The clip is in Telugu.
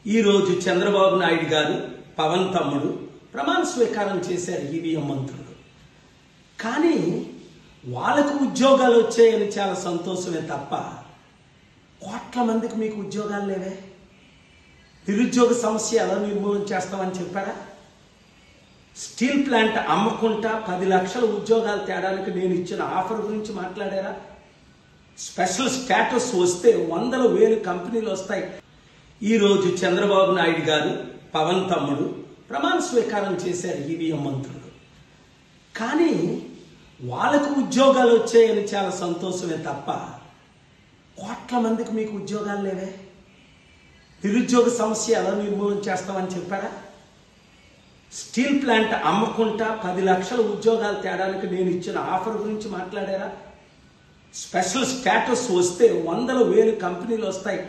ఈ రోజు చంద్రబాబు నాయుడు గారు పవన్ తమ్ముడు ప్రమాణ స్వీకారం చేశారు ఈవీఎం మంత్రులు. కానీ వాళ్ళకు ఉద్యోగాలు వచ్చాయని చాలా సంతోషమే తప్ప కోట్ల మందికి మీకు ఉద్యోగాలు లేవే. నిరుద్యోగ సమస్య ఎలా నిర్మూలన చేస్తామని చెప్పారా? స్టీల్ ప్లాంట్ అమ్మకుంటా 10 లక్షల ఉద్యోగాలు తేడానికి నేను ఇచ్చిన ఆఫర్ గురించి మాట్లాడారా? స్పెషల్ స్టేటస్ వస్తే 100,000 కంపెనీలు వస్తాయి. ఈ రోజు చంద్రబాబు నాయుడు గారు పవన్ తమ్ముడు ప్రమాణ స్వీకారం చేశారు ఈవీఎం మంత్రులు. కానీ వాళ్ళకు ఉద్యోగాలు వచ్చాయని చాలా సంతోషమే తప్ప కోట్ల మందికి మీకు ఉద్యోగాలు లేవే. నిరుద్యోగ సమస్య ఎలా నిర్మూలన చేస్తామని చెప్పారా? స్టీల్ ప్లాంట్ అమ్మకుంటా 10 లక్షల ఉద్యోగాలు తేడానికి నేను ఇచ్చిన ఆఫర్ గురించి మాట్లాడారా? స్పెషల్ స్టేటస్ వస్తే 100,000 కంపెనీలు వస్తాయి.